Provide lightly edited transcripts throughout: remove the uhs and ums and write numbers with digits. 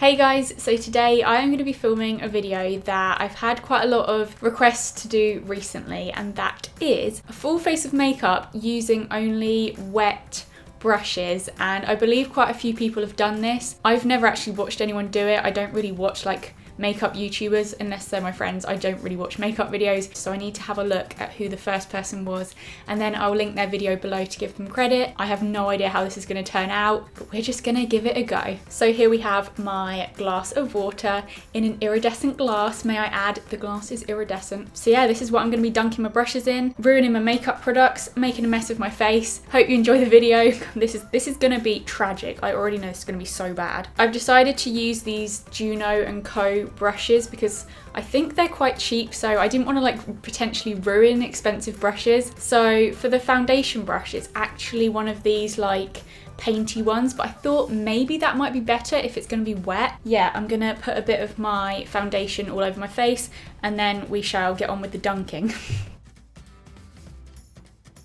Hey guys, so today I am going to be filming a video that I've had quite a lot of requests to do recently, and that is a full face of makeup using only wet brushes. And I believe quite a few people have done this. I've never actually watched anyone do it. I don't really watch like makeup YouTubers unless they're my friends. I don't really watch makeup videos, so I need to have a look at who the first person was, and then I'll link their video below to give them credit. I have no idea how this is going to turn out, but we're just going to give it a go. So here we have my glass of water in an iridescent glass. May I add, the glass is iridescent. So yeah, this is what I'm going to be dunking my brushes in, ruining my makeup products, making a mess of my face. Hope you enjoy the video. This is going to be tragic. I already know this is going to be so bad. I've decided to use these Juno & Co brushes because I think they're quite cheap, so I didn't want to like potentially ruin expensive brushes. So for the foundation brush, it's actually one of these like painty ones, but I thought maybe that might be better if it's going to be wet. Yeah, I'm gonna put a bit of my foundation all over my face and then we shall get on with the dunking.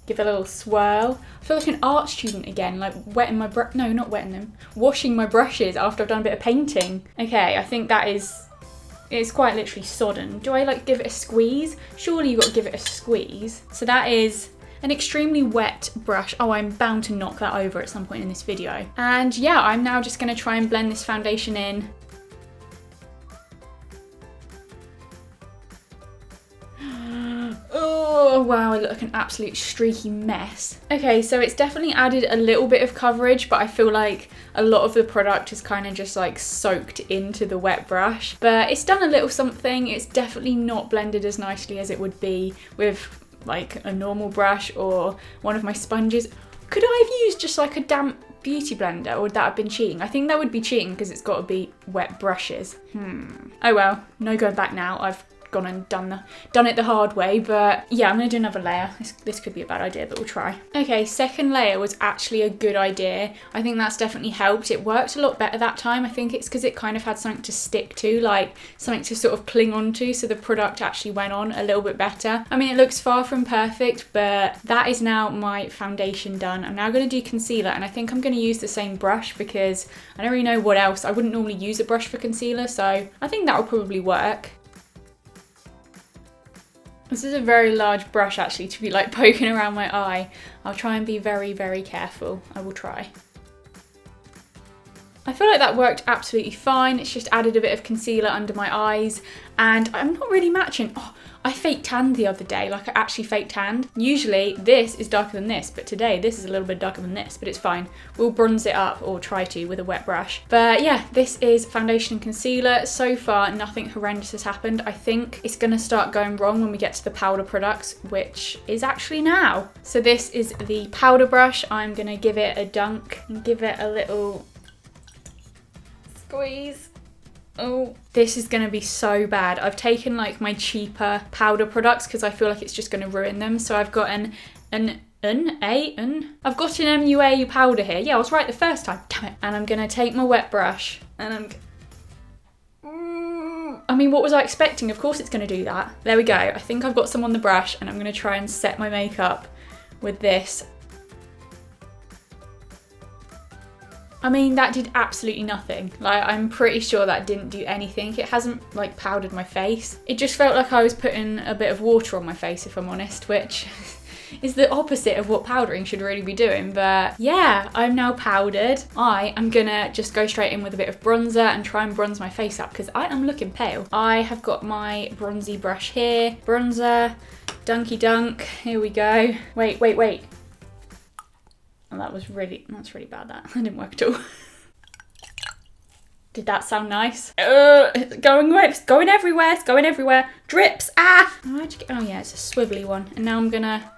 Give it a little swirl. I feel like an art student again, like wetting my no, not wetting them, washing my brushes after I've done a bit of painting. Okay, I think that it's quite literally sodden. Do I like give it a squeeze? Surely you've got to give it a squeeze. So that is an extremely wet brush. Oh, I'm bound to knock that over at some point in this video. And yeah, I'm now just gonna try and blend this foundation in. Oh wow, I look like an absolute streaky mess. Okay, so it's definitely added a little bit of coverage, but I feel like a lot of the product is kind of just like soaked into the wet brush. But it's done a little something. It's definitely not blended as nicely as it would be with like a normal brush or one of my sponges. Could I have used just like a damp beauty blender, or would that have been cheating? I think that would be cheating because it's got to be wet brushes. Oh well, no going back now. I've gone and done it the hard way, but yeah, I'm gonna do another layer. This could be a bad idea, but we'll try. Okay, second layer was actually a good idea. I think that's definitely helped. It worked a lot better that time. I think it's because it kind of had something to stick to, like something to sort of cling onto, so the product actually went on a little bit better. I mean, it looks far from perfect, but that is now my foundation done. I'm now going to do concealer, and I think I'm going to use the same brush because I don't really know what else. I wouldn't normally use a brush for concealer, so I think that will probably work. This is a very large brush actually to be like poking around my eye. I'll try and be very, very careful. I will try. I feel like that worked absolutely fine. It's just added a bit of concealer under my eyes, and I'm not really matching. Oh, I fake tanned the other day, like I actually fake tanned. Usually this is darker than this, but today this is a little bit darker than this, but it's fine. We'll bronze it up, or try to, with a wet brush. But yeah, this is foundation and concealer. So far, nothing horrendous has happened. I think it's gonna start going wrong when we get to the powder products, which is actually now. So this is the powder brush. I'm gonna give it a dunk and give it a little squeeze. Oh, this is going to be so bad. I've taken like my cheaper powder products because I feel like it's just going to ruin them. So I've got I've got an MUA powder here. Yeah, I was right the first time. Damn it. And I'm going to take my wet brush and I mean, what was I expecting? Of course it's going to do that. There we go. I think I've got some on the brush, and I'm going to try and set my makeup with this. I mean, that did absolutely nothing. Like, I'm pretty sure that didn't do anything. It hasn't, like, powdered my face. It just felt like I was putting a bit of water on my face, if I'm honest, which is the opposite of what powdering should really be doing. But yeah, I'm now powdered. I am gonna just go straight in with a bit of bronzer and try and bronze my face up because I am looking pale. I have got my bronzy brush here. Bronzer, dunky dunk. Here we go. Wait. Oh, that's really bad, that. That didn't work at all. Did that sound nice? It's going away. It's going everywhere. It's going everywhere. Drips. Ah! Oh yeah, it's a swivelly one. And now I'm gonna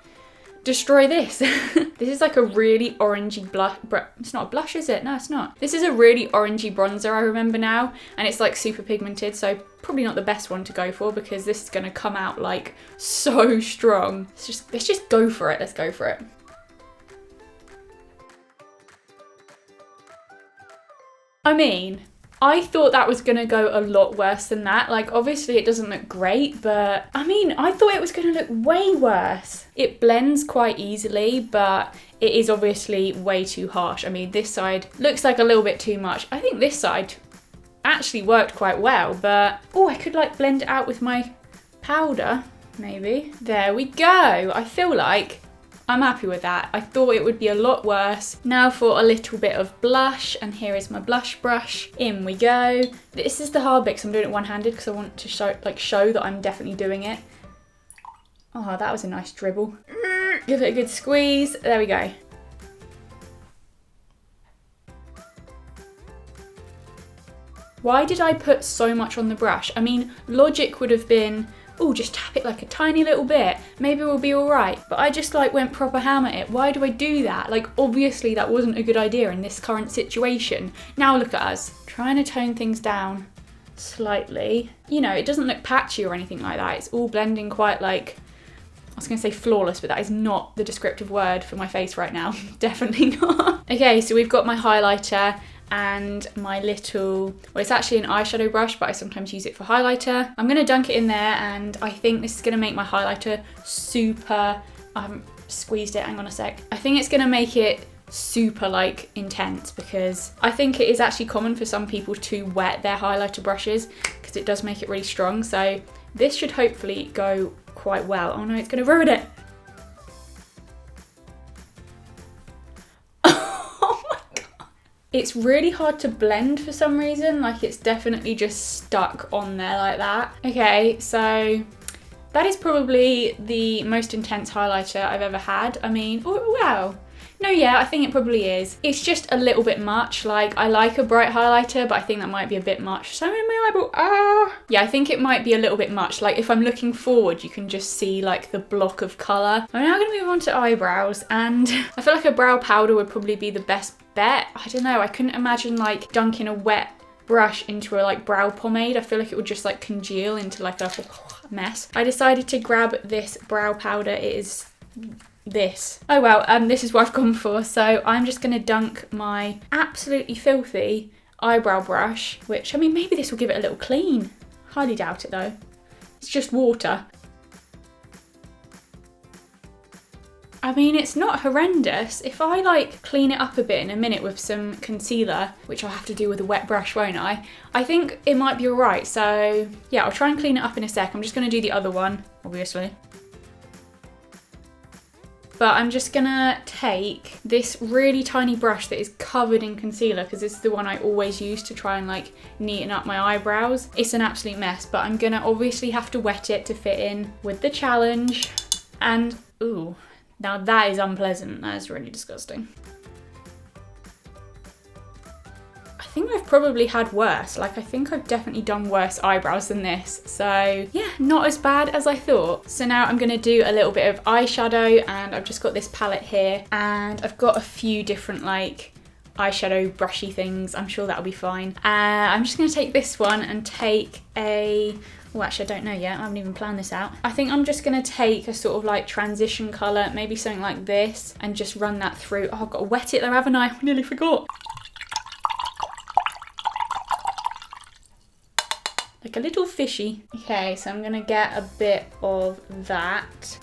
destroy this. This is like a really orangey blush. It's not a blush, is it? No, it's not. This is a really orangey bronzer, I remember now. And it's like super pigmented, so probably not the best one to go for because this is gonna come out like so strong. Let's just go for it. Let's go for it. I mean, I thought that was gonna go a lot worse than that. Like, obviously it doesn't look great, but I mean, I thought it was gonna look way worse. It blends quite easily, but it is obviously way too harsh. I mean, this side looks like a little bit too much. I think this side actually worked quite well, but oh, I could like blend it out with my powder, maybe. There we go. I feel like I'm happy with that. I thought it would be a lot worse. Now for a little bit of blush, and here is my blush brush. In we go. This is the hard bit because I'm doing it one-handed because I want to show that I'm definitely doing it. Oh, that was a nice dribble. Give it a good squeeze. There we go. Why did I put so much on the brush? I mean, logic would have been, oh, just tap it like a tiny little bit. Maybe we'll be all right. But I just like went proper ham at it. Why do I do that? Like, obviously that wasn't a good idea in this current situation. Now look at us, trying to tone things down slightly. You know, it doesn't look patchy or anything like that. It's all blending quite like, I was gonna say flawless, but that is not the descriptive word for my face right now. Definitely not. Okay, so we've got my highlighter and my little, well, it's actually an eyeshadow brush, but I sometimes use it for highlighter. I'm gonna dunk it in there, and I think this is gonna make my highlighter super, I haven't squeezed it, hang on a sec. I think it's gonna make it super like intense, because I think it is actually common for some people to wet their highlighter brushes because it does make it really strong. So this should hopefully go quite well. Oh no, it's gonna ruin it. It's really hard to blend for some reason, like it's definitely just stuck on there like that. Okay, so that is probably the most intense highlighter I've ever had. I mean, oh wow. No, yeah, I think it probably is. It's just a little bit much. Like, I like a bright highlighter, but I think that might be a bit much. So in my eyeball, yeah, I think it might be a little bit much. Like, if I'm looking forward, you can just see like the block of colour. I'm now gonna move on to eyebrows, and I feel like a brow powder would probably be the best bet. I don't know, I couldn't imagine like dunking a wet brush into a like brow pomade. I feel like it would just like congeal into like a mess. I decided to grab this brow powder. It is this. Oh well, this is what I've gone for. So I'm just gonna dunk my absolutely filthy eyebrow brush, which, I mean, maybe this will give it a little clean. Highly doubt it though. It's just water. I mean, it's not horrendous. If I like clean it up a bit in a minute with some concealer, which I'll have to do with a wet brush, won't I? I think it might be all right. So yeah, I'll try and clean it up in a sec. I'm just gonna do the other one, obviously. But I'm just gonna take this really tiny brush that is covered in concealer, because this is the one I always use to try and like neaten up my eyebrows. It's an absolute mess, but I'm gonna obviously have to wet it to fit in with the challenge. And ooh, now that is unpleasant. That is really disgusting. I think I've probably had worse. Like, I think I've definitely done worse eyebrows than this. So yeah, not as bad as I thought. So now I'm gonna do a little bit of eyeshadow, and I've just got this palette here, and I've got a few different like eyeshadow brushy things. I'm sure that'll be fine. I'm just gonna take this one and take a, well, actually, I don't know yet. I haven't even planned this out. I think I'm just gonna take a sort of like transition color, maybe something like this, and just run that through. Oh, I've got to wet it though, haven't I? I nearly forgot. Like a little fishy. Okay, so I'm gonna get a bit of that.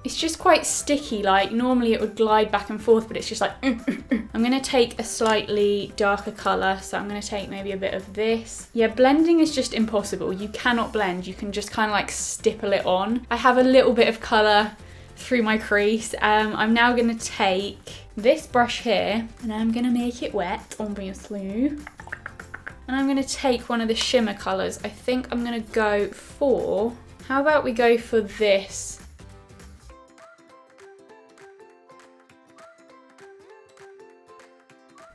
It's just quite sticky, like normally it would glide back and forth, but it's just like, I'm gonna take a slightly darker color, so I'm gonna take maybe a bit of this. Yeah, blending is just impossible. You cannot blend, you can just kind of like stipple it on. I have a little bit of color through my crease. I'm now gonna take this brush here, and I'm gonna make it wet, obviously. And I'm gonna take one of the shimmer colors. I think I'm gonna go for, how about we go for this?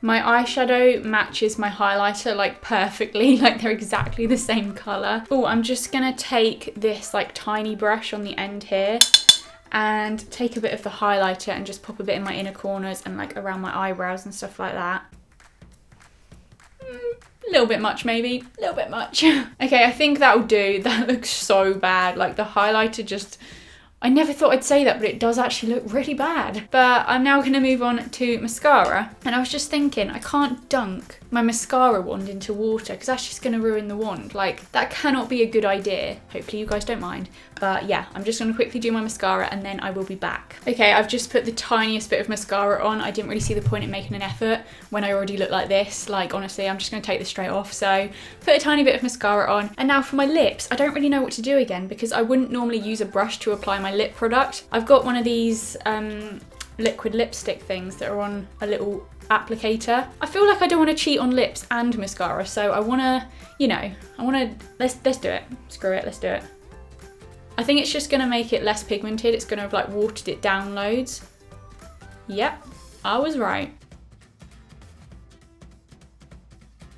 My eyeshadow matches my highlighter like perfectly, like they're exactly the same color. Oh, I'm just gonna take this like tiny brush on the end here and take a bit of the highlighter and just pop a bit in my inner corners and like around my eyebrows and stuff like that. A little bit much maybe, a little bit much. Okay, I think that'll do. That looks so bad. Like the highlighter just, I never thought I'd say that, but it does actually look really bad. But I'm now gonna move on to mascara. And I was just thinking, I can't dunk my mascara wand into water because that's just going to ruin the wand. Like, that cannot be a good idea. Hopefully you guys don't mind. But yeah, I'm just going to quickly do my mascara and then I will be back. Okay, I've just put the tiniest bit of mascara on. I didn't really see the point in making an effort when I already look like this. Like, honestly, I'm just going to take this straight off. So put a tiny bit of mascara on. And now for my lips, I don't really know what to do again because I wouldn't normally use a brush to apply my lip product. I've got one of these liquid lipstick things that are on a little applicator. I feel like I don't want to cheat on lips and mascara, so I want to, you know, let's do it. Screw it, let's do it. I think it's just going to make it less pigmented. It's going to have like watered it down loads. Yep, I was right.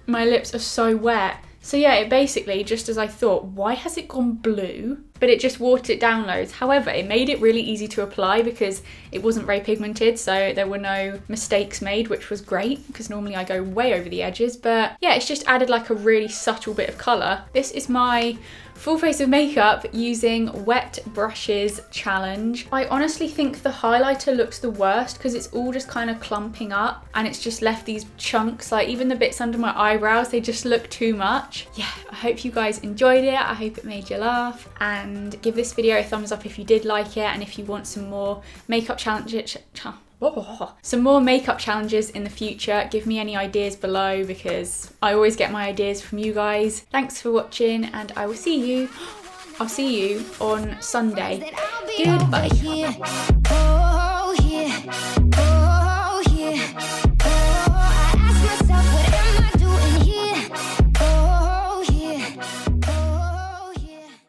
My lips are so wet. So yeah, it basically, just as I thought, why has it gone blue? But it just watered it down loads. However, it made it really easy to apply because it wasn't very pigmented, so there were no mistakes made, which was great because normally I go way over the edges. But yeah, it's just added like a really subtle bit of colour. This is my full face of makeup using wet brushes challenge. I honestly think the highlighter looks the worst because it's all just kind of clumping up and it's just left these chunks, like even the bits under my eyebrows, they just look too much. Yeah, I hope you guys enjoyed it. I hope it made you laugh, and give this video a thumbs up if you did like it, and if you want some more makeup challenges, in the future, give me any ideas below because I always get my ideas from you guys. Thanks for watching, and I will see you. I'll see you on Sunday. Goodbye.